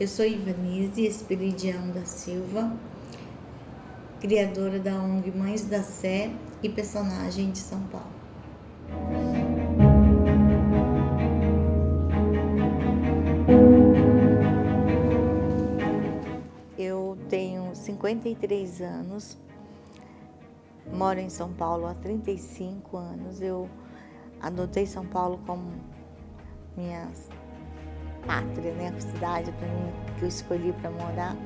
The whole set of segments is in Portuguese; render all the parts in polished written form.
Eu sou Ivanise Esperidião da Silva, criadora da ONG Mães da Sé e personagem de São Paulo. Eu tenho 53 anos, moro em São Paulo há 35 anos. Eu adotei São Paulo como minha pátria, né? A cidade para mim que eu escolhi para morar.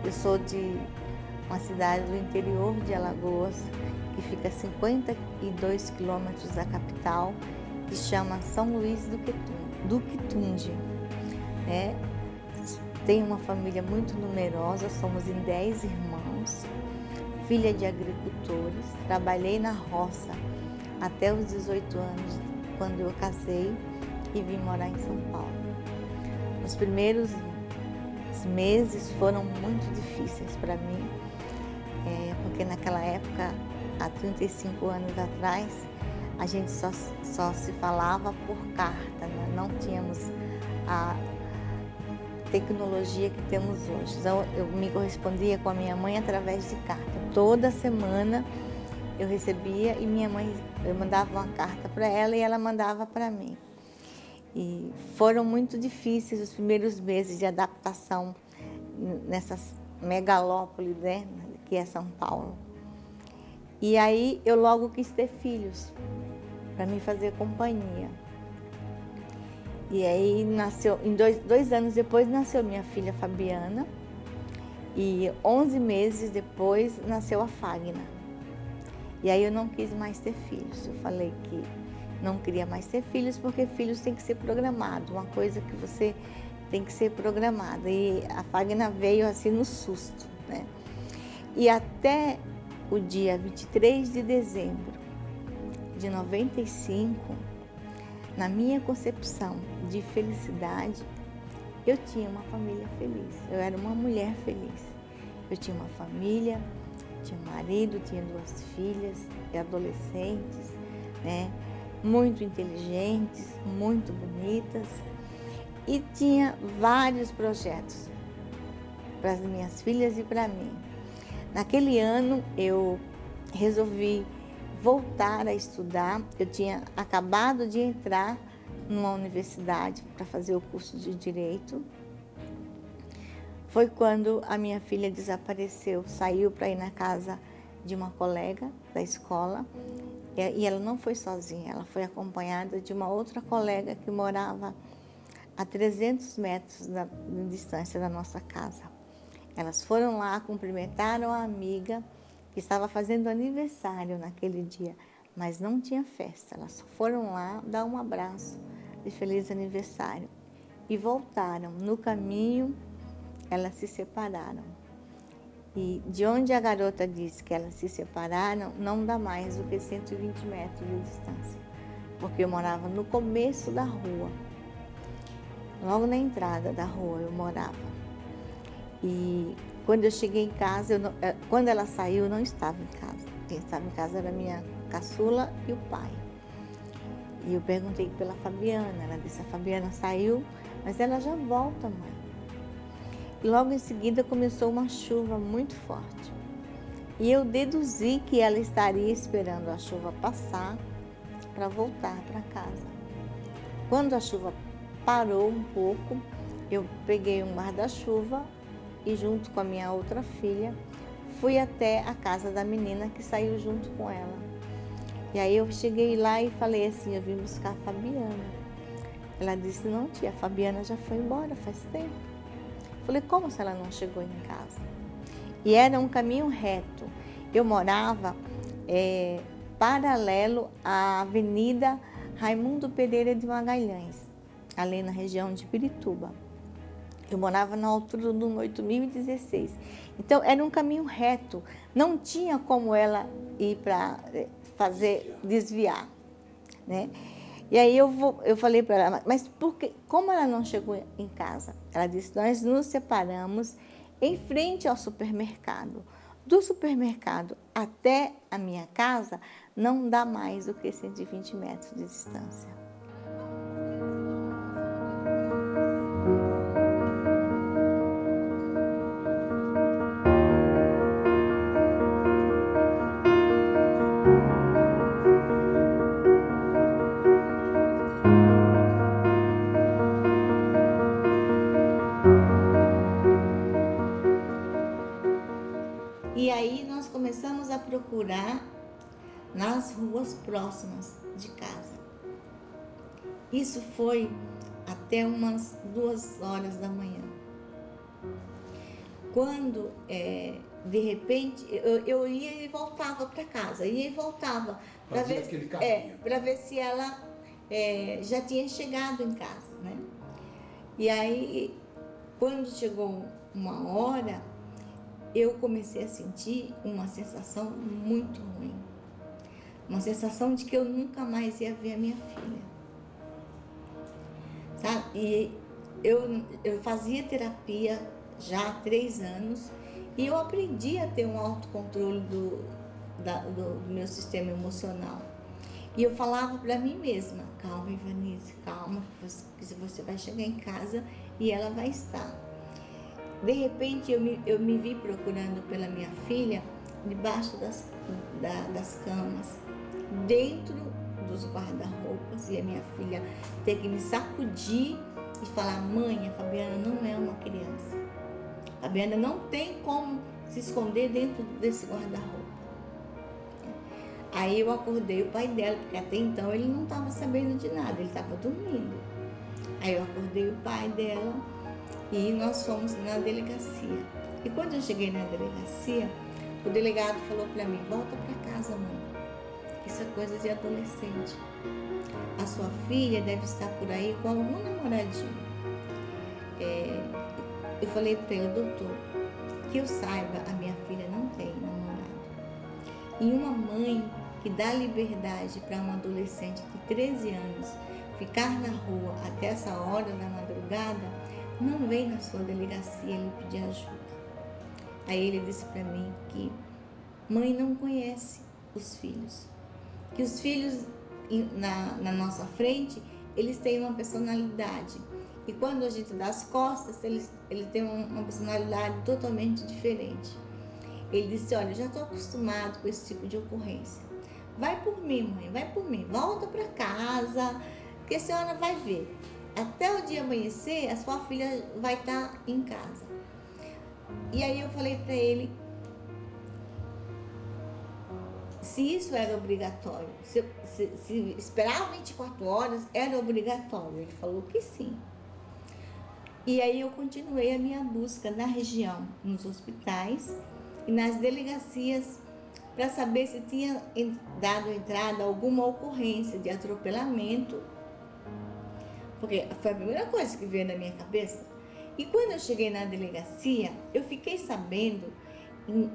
Eu sou de uma cidade do interior de Alagoas, que fica a 52 quilômetros da capital, que chama São Luís do Quitunde, né? Tenho uma família muito numerosa, somos em 10 irmãos, filha de agricultores. Trabalhei na roça até os 18 anos, quando eu casei e vim morar em São Paulo. Os primeiros meses foram muito difíceis para mim, porque naquela época, há 35 anos atrás, a gente só se falava por carta, né? Não tínhamos a tecnologia que temos hoje. Então, eu me correspondia com a minha mãe através de carta. Toda semana eu recebia e eu mandava uma carta para ela e ela mandava para mim. E foram muito difíceis os primeiros meses de adaptação nessa megalópole, né, que é São Paulo. E aí eu logo quis ter filhos para me fazer companhia. E aí nasceu, dois anos depois nasceu minha filha Fabiana, e 11 meses depois nasceu a Fagna. E aí eu não quis mais ter filhos. Eu falei que não queria mais ter filhos, porque filhos tem que ser programado, uma coisa que você tem que ser programada. E a Fagna veio assim no susto, né? E até o dia 23 de dezembro de 95, na minha concepção de felicidade, eu tinha uma família feliz. Eu era uma mulher feliz. Eu tinha uma família, tinha um marido, tinha 2 filhas adolescentes, né? Muito inteligentes, muito bonitas, e tinha vários projetos para as minhas filhas e para mim. Naquele ano eu resolvi voltar a estudar. Eu tinha acabado de entrar numa universidade para fazer o curso de Direito. Foi quando a minha filha desapareceu, saiu para ir na casa de uma colega da escola, e ela não foi sozinha, ela foi acompanhada de uma outra colega que morava a 300 metros de distância da nossa casa. Elas foram lá, cumprimentaram a amiga que estava fazendo aniversário naquele dia, mas não tinha festa. Elas foram lá dar um abraço de feliz aniversário e voltaram. No caminho, elas se separaram. E de onde a garota disse que elas se separaram, não dá mais do que 120 metros de distância, porque eu morava no começo da rua, logo na entrada da rua eu morava. E quando eu cheguei em casa, quando ela saiu, eu não estava em casa. Quem estava em casa era minha caçula e o pai. E eu perguntei pela Fabiana, ela disse: a Fabiana saiu, mas ela já volta, mãe. E logo em seguida começou uma chuva muito forte. E eu deduzi que ela estaria esperando a chuva passar para voltar para casa. Quando a chuva parou um pouco, eu peguei um guarda-chuva e, junto com a minha outra filha, fui até a casa da menina que saiu junto com ela. E aí eu cheguei lá e falei assim: eu vim buscar a Fabiana. Ela disse: não, tia, a Fabiana já foi embora faz tempo. Falei: como se ela não chegou em casa? E era um caminho reto. Eu morava paralelo à Avenida Raimundo Pereira de Magalhães, ali na região de Pirituba. Eu morava na altura do 8016. Então, era um caminho reto. Não tinha como ela ir para desviar, né? E aí eu falei para ela: mas como ela não chegou em casa? Ela disse: nós nos separamos em frente ao supermercado. Do supermercado até a minha casa não dá mais do que 120 metros de distância. nas ruas próximas de casa. Isso foi até umas 2 horas da manhã. Quando, de repente, eu ia e voltava para casa, ia e voltava para ver se ela já tinha chegado em casa, né? E aí, quando chegou uma hora, eu comecei a sentir uma sensação muito ruim. Uma sensação de que eu nunca mais ia ver a minha filha. Sabe? E eu fazia terapia já há 3 anos e eu aprendi a ter um autocontrole do meu sistema emocional. E eu falava para mim mesma: calma, Ivanice, calma, que você vai chegar em casa e ela vai estar. De repente eu me vi procurando pela minha filha debaixo das camas, dentro dos guarda-roupas, e a minha filha ter que me sacudir e falar: mãe, a Fabiana não é uma criança. A Fabiana não tem como se esconder dentro desse guarda-roupa. Aí eu acordei o pai dela, porque até então ele não estava sabendo de nada, ele estava dormindo. Aí eu acordei o pai dela e nós fomos na delegacia. E quando eu cheguei na delegacia, o delegado falou para mim: volta para casa, mãe, isso é coisa de adolescente. A sua filha deve estar por aí com algum namoradinho. Eu falei para ele: doutor, que eu saiba, a minha filha não tem namorado. E uma mãe que dá liberdade para uma adolescente de 13 anos ficar na rua até essa hora da madrugada, não vem na sua delegacia lhe pedir ajuda. Aí ele disse para mim que mãe não conhece os filhos, que os filhos na nossa frente, eles têm uma personalidade, e quando a gente dá as costas, eles têm uma personalidade totalmente diferente. Ele disse: olha, eu já estou acostumado com esse tipo de ocorrência. Vai por mim, mãe, vai por mim, volta para casa, que a senhora vai ver. Até o dia amanhecer, a sua filha vai estar em casa. E aí eu falei para ele se isso era obrigatório, se esperar 24 horas era obrigatório. Ele falou que sim. E aí eu continuei a minha busca na região, nos hospitais e nas delegacias, para saber se tinha dado entrada alguma ocorrência de atropelamento, porque foi a primeira coisa que veio na minha cabeça. E quando eu cheguei na delegacia, eu fiquei sabendo,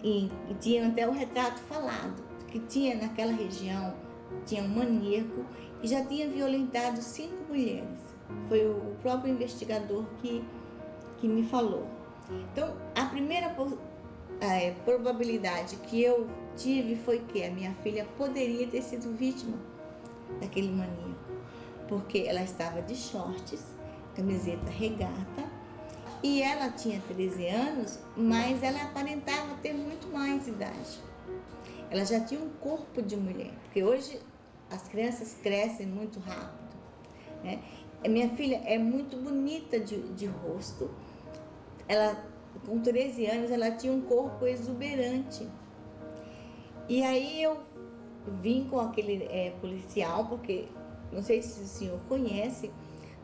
e tinha até o retrato falado, que tinha naquela região, tinha um maníaco que já tinha violentado 5 mulheres. Foi o próprio investigador que me falou. Então, a primeira probabilidade que eu tive foi que a minha filha poderia ter sido vítima daquele maníaco, porque ela estava de shorts, camiseta regata, e ela tinha 13 anos, mas ela aparentava ter muito mais idade. Ela já tinha um corpo de mulher, porque hoje as crianças crescem muito rápido, né? A minha filha é muito bonita de rosto. Ela, com 13 anos, ela tinha um corpo exuberante. E aí eu vim com aquele policial, porque não sei se o senhor conhece,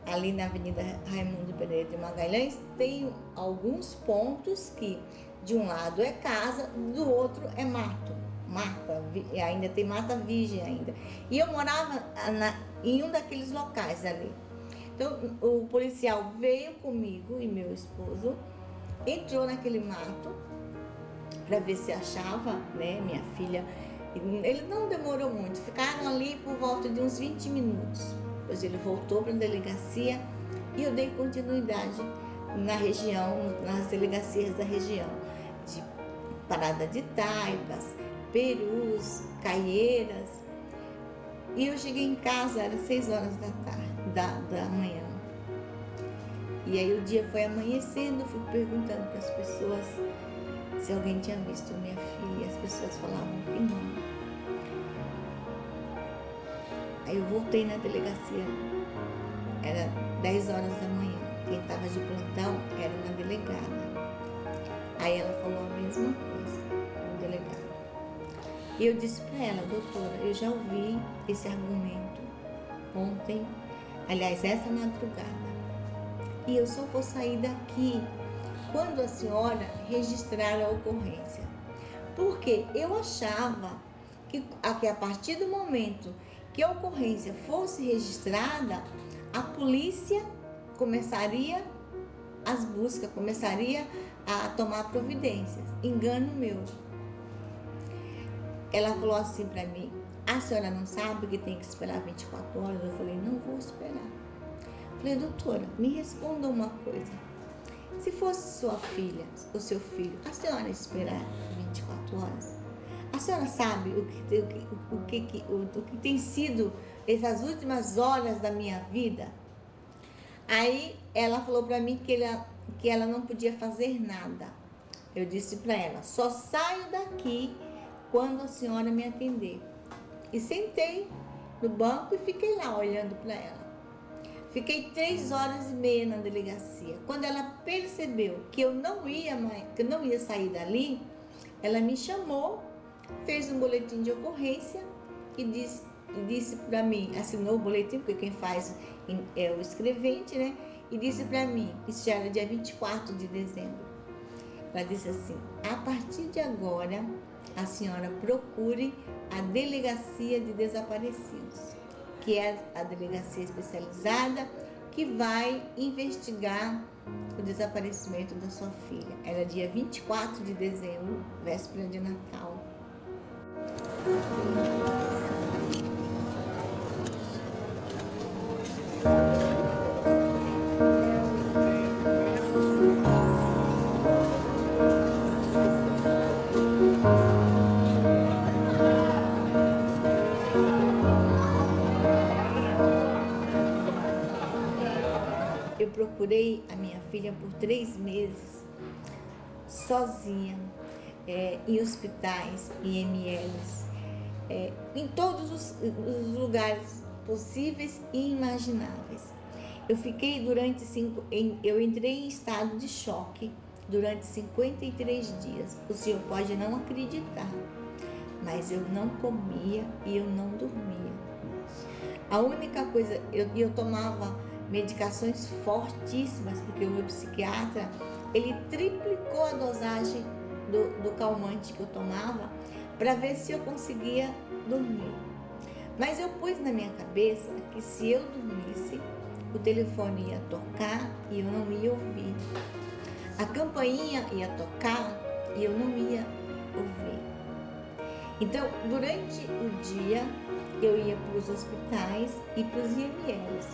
ali na Avenida Raimundo Pereira de Magalhães, tem alguns pontos que de um lado é casa, do outro é mato. Mata, ainda tem mata virgem ainda. E eu morava em um daqueles locais ali. Então o policial veio comigo e meu esposo, entrou naquele mato para ver se achava, né, minha filha. Ele não demorou muito, ficaram ali por volta de uns 20 minutos. Depois ele voltou para a delegacia e eu dei continuidade na região, nas delegacias da região, de Parada de Taipas, Perus, Caieiras. E eu cheguei em casa, era 6 horas da manhã. E aí o dia foi amanhecendo, fui perguntando para as pessoas se alguém tinha visto minha filha, e as pessoas falavam que não. Aí eu voltei na delegacia, era 10 horas da manhã, quem estava de plantão era uma delegada. Aí ela falou a mesma coisa, o delegado. E eu disse para ela: doutora, eu já ouvi esse argumento ontem, aliás, essa madrugada, e eu só vou sair daqui quando a senhora registrar a ocorrência. Porque eu achava que a partir do momento que a ocorrência fosse registrada, a polícia começaria as buscas, começaria a tomar providências. Engano meu. Ela falou assim para mim: a senhora não sabe que tem que esperar 24 horas? Eu falei: não vou esperar. Eu falei: doutora, me responda uma coisa. Se fosse sua filha ou seu filho, a senhora esperar 24 horas? A senhora sabe o que tem sido essas últimas horas da minha vida? Aí ela falou para mim que ela não podia fazer nada. Eu disse para ela: só saio daqui quando a senhora me atender. E sentei no banco e fiquei lá olhando para ela. Fiquei 3h30 na delegacia. Quando ela percebeu que eu não ia sair dali, ela me chamou, fez um boletim de ocorrência e disse para mim, assinou o boletim, porque quem faz é o escrevente, né? E disse para mim, isso já era dia 24 de dezembro. Ela disse assim: a partir de agora, a senhora procure a Delegacia de Desaparecidos, que é a delegacia especializada que vai investigar o desaparecimento da sua filha. Era dia 24 de dezembro, véspera de Natal. Eu procurei a minha filha por 3 meses, sozinha, em hospitais, em IMLs, em todos os lugares possíveis e imagináveis. Eu entrei em estado de choque durante 53 dias. O senhor pode não acreditar, mas eu não comia e eu não dormia. A única coisa, eu tomava medicações fortíssimas, porque o meu psiquiatra, ele triplicou a dosagem do calmante que eu tomava para ver se eu conseguia dormir. Mas eu pus na minha cabeça que se eu dormisse, o telefone ia tocar e eu não ia ouvir. A campainha ia tocar e eu não ia ouvir. Então, durante o dia, eu ia para os hospitais e para os IMLs.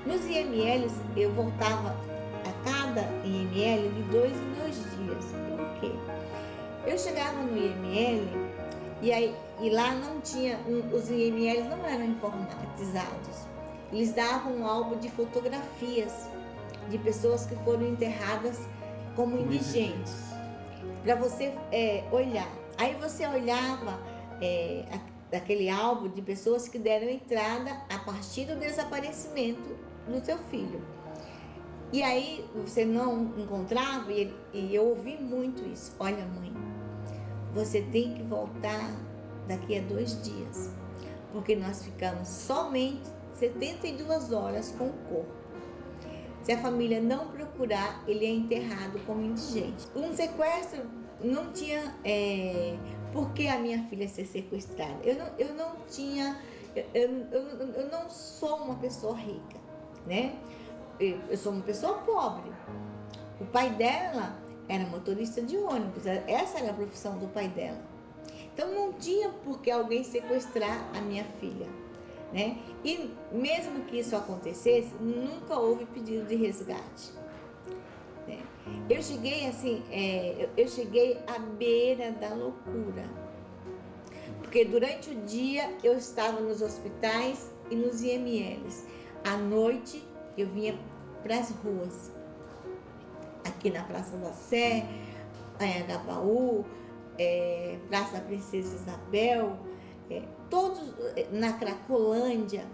Nos IMLs, eu voltava a cada IML de 2 em 2 dias. Por quê? Eu chegava no IML e lá não tinha, os IMLs não eram informatizados. Eles davam um álbum de fotografias de pessoas que foram enterradas como indigentes, para você olhar. Aí você olhava aquele álbum de pessoas que deram entrada a partir do desaparecimento do seu filho. E aí você não encontrava, e eu ouvi muito isso: olha, mãe, você tem que voltar daqui a 2 dias, porque nós ficamos somente 72 horas com o corpo. Se a família não procurar, ele é enterrado como indigente. Um sequestro não tinha por que a minha filha ser sequestrada. Eu não sou uma pessoa rica, né? Eu sou uma pessoa pobre. O pai dela era motorista de ônibus, essa era a profissão do pai dela. Então não tinha por que alguém sequestrar a minha filha, né? E mesmo que isso acontecesse, nunca houve pedido de resgate, né? Eu cheguei à beira da loucura, porque durante o dia eu estava nos hospitais e nos IMLs. À noite eu vinha para as ruas, aqui na Praça da Sé, em Anhangabaú, Praça Princesa Isabel, todos na Cracolândia.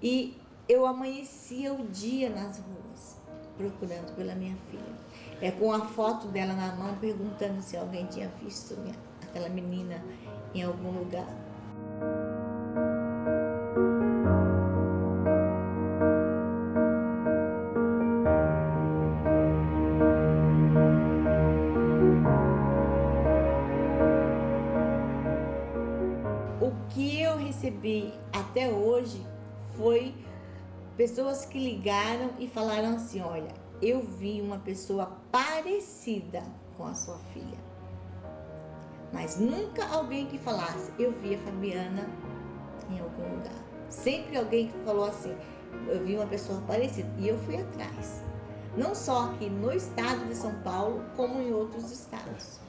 E eu amanhecia o dia nas ruas, procurando pela minha filha, com a foto dela na mão, perguntando se alguém tinha visto a aquela menina em algum lugar. O que eu recebi até hoje foi pessoas que ligaram e falaram assim: olha, eu vi uma pessoa parecida com a sua filha. Mas nunca alguém que falasse: eu vi a Fabiana em algum lugar. Sempre alguém que falou assim: eu vi uma pessoa parecida. E eu fui atrás. Não só aqui no estado de São Paulo, como em outros estados.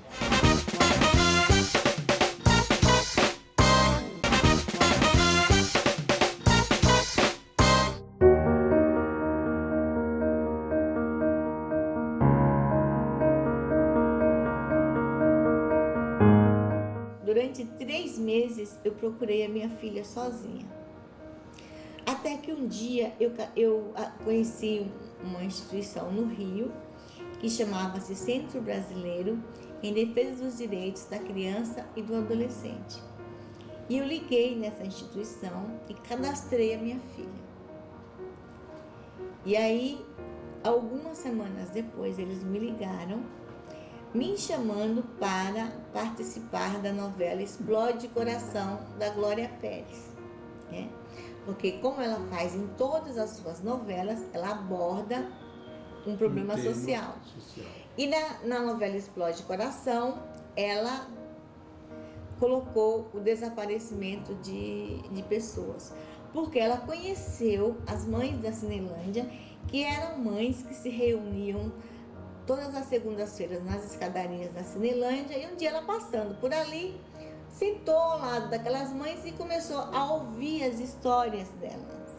Durante 3 meses eu procurei a minha filha sozinha. Até que um dia eu conheci uma instituição no Rio que chamava-se Centro Brasileiro em Defesa dos Direitos da Criança e do Adolescente. E eu liguei nessa instituição e cadastrei a minha filha. E aí, algumas semanas depois, eles me ligaram me chamando para participar da novela Explode Coração, da Glória Pérez, né? Porque como ela faz em todas as suas novelas, ela aborda um problema social. E na novela Explode Coração, ela colocou o desaparecimento de pessoas, porque ela conheceu as mães da Cinelândia, que eram mães que se reuniam todas as segundas-feiras nas escadarias da Cinelândia, e um dia ela passando por ali, sentou ao lado daquelas mães e começou a ouvir as histórias delas.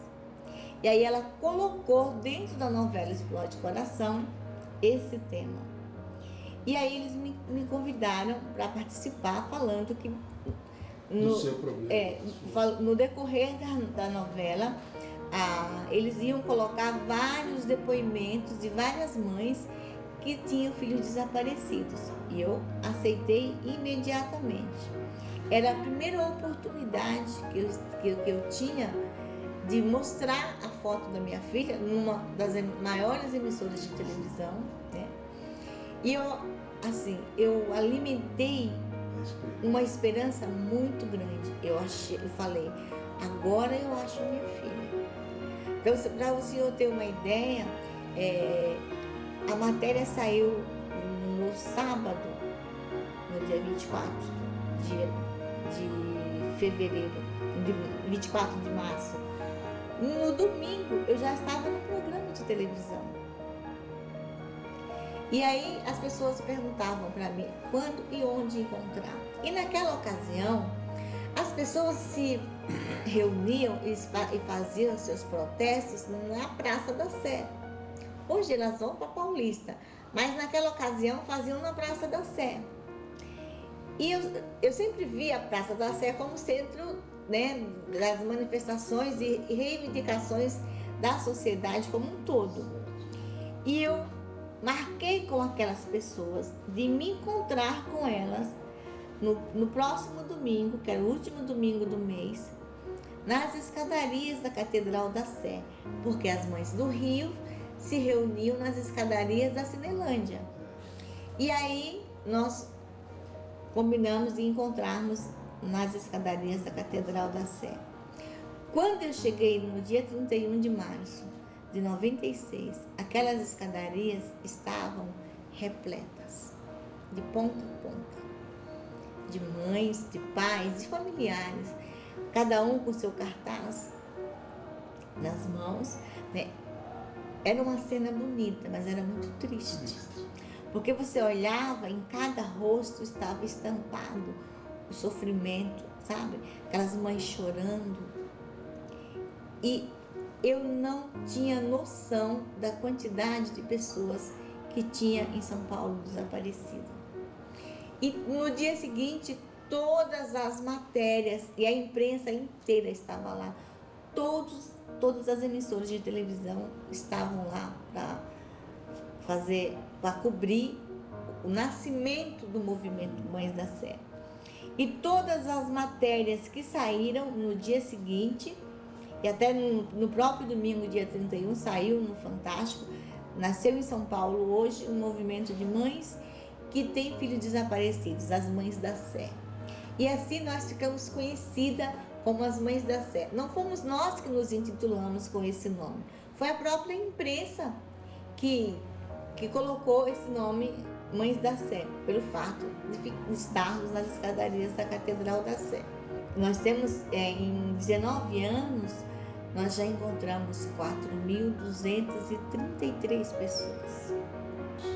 E aí ela colocou dentro da novela Explode Coração esse tema. E aí eles me convidaram para participar, falando que no decorrer da novela, eles iam colocar vários depoimentos de várias mães que tinham filhos desaparecidos. E eu aceitei imediatamente. Era a primeira oportunidade que eu tinha de mostrar a foto da minha filha numa das maiores emissoras de televisão, né? E eu alimentei uma esperança muito grande. Eu falei: agora eu acho minha filha. Então, para o senhor ter uma ideia, a matéria saiu no sábado, no dia 24 de fevereiro, 24 de março. No domingo, eu já estava no programa de televisão. E aí as pessoas perguntavam para mim quando e onde encontrar. E naquela ocasião, as pessoas se reuniam e faziam seus protestos na Praça da Sé. Hoje elas vão para Paulista, mas naquela ocasião faziam na Praça da Sé. E eu sempre vi a Praça da Sé como centro, né, das manifestações e reivindicações da sociedade como um todo. E eu marquei com aquelas pessoas de me encontrar com elas no próximo domingo, que era o último domingo do mês, nas escadarias da Catedral da Sé, porque as mães do Rio se reuniam nas escadarias da Cinelândia. E aí nós combinamos de encontrarmos nas escadarias da Catedral da Sé. Quando eu cheguei no dia 31 de março de 96, aquelas escadarias estavam repletas, de ponta a ponta, de mães, de pais, de familiares, cada um com seu cartaz nas mãos, né? Era uma cena bonita, mas era muito triste, porque você olhava, em cada rosto estava estampado o sofrimento, sabe? Aquelas mães chorando. E eu não tinha noção da quantidade de pessoas que tinha em São Paulo desaparecido. E no dia seguinte, todas as matérias e a imprensa inteira estava lá. Todas as emissoras de televisão estavam lá para cobrir o nascimento do movimento Mães da Sé. E todas as matérias que saíram no dia seguinte, e até no próprio domingo, dia 31, saiu no Fantástico, nasceu em São Paulo hoje um movimento de mães que têm filhos desaparecidos, as Mães da Sé. E assim nós ficamos conhecidas como as Mães da Sé. Não fomos nós que nos intitulamos com esse nome, foi a própria imprensa que colocou esse nome, Mães da Sé, pelo fato de estarmos nas escadarias da Catedral da Sé. Nós temos, em 19 anos, nós já encontramos 4.233 pessoas.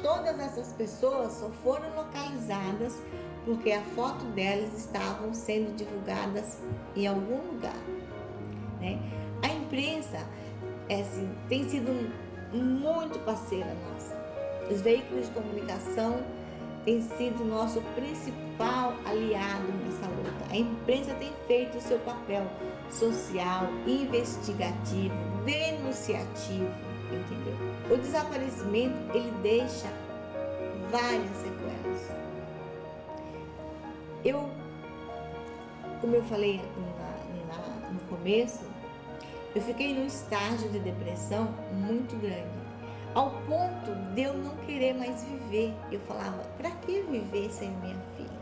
Todas essas pessoas só foram localizadas porque a foto delas estavam sendo divulgadas em algum lugar, né? A imprensa tem sido muito parceira nossa. Os veículos de comunicação têm sido nosso principal aliado nessa luta. A imprensa tem feito o seu papel social, investigativo, denunciativo, entendeu? O desaparecimento, ele deixa várias sequelas. Como eu falei no começo, eu fiquei num estágio de depressão muito grande, ao ponto de eu não querer mais viver. Eu falava, para que viver sem minha filha?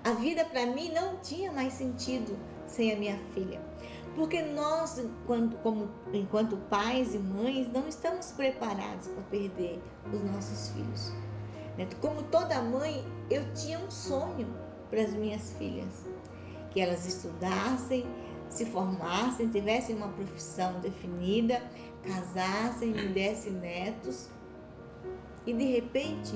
A vida para mim não tinha mais sentido sem a minha filha, porque nós, enquanto pais e mães, não estamos preparados para perder os nossos filhos. Como toda mãe, eu tinha um sonho para as minhas filhas, que elas estudassem, se formassem, tivessem uma profissão definida, casassem, me dessem netos, e de repente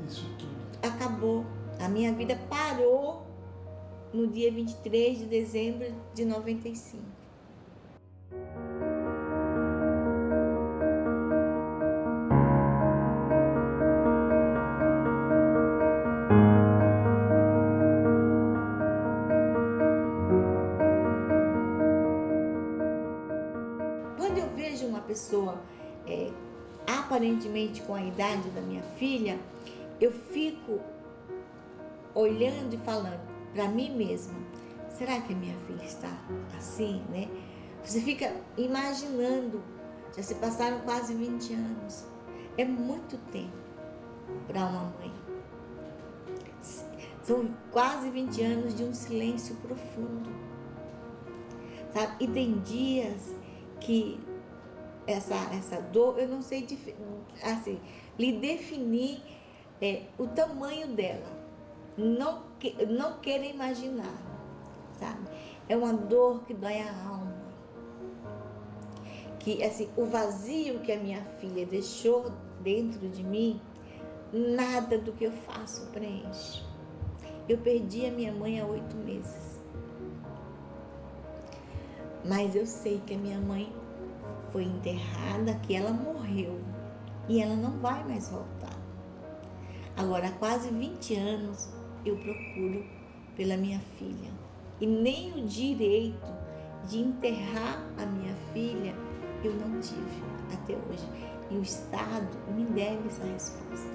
isso tudo acabou. A minha vida parou no dia 23 de dezembro de 95. Quando eu vejo uma pessoa aparentemente com a idade da minha filha, eu fico olhando e falando para mim mesma, será que a minha filha está assim, né? Você fica imaginando, já se passaram quase 20 anos, é muito tempo para uma mãe. São quase 20 anos de um silêncio profundo, sabe? E tem dias que essa dor, eu não sei assim, lhe definir o tamanho dela. Não queira imaginar, sabe? É uma dor que dói a alma. Que, assim, o vazio que a minha filha deixou dentro de mim, nada do que eu faço preenche. Eu perdi a minha mãe há 8 meses. Mas eu sei que a minha mãe foi enterrada, que ela morreu. E ela não vai mais voltar. Agora, há quase 20 anos, eu procuro pela minha filha. E nem o direito de enterrar a minha filha eu não tive até hoje. E o Estado me deve essa resposta.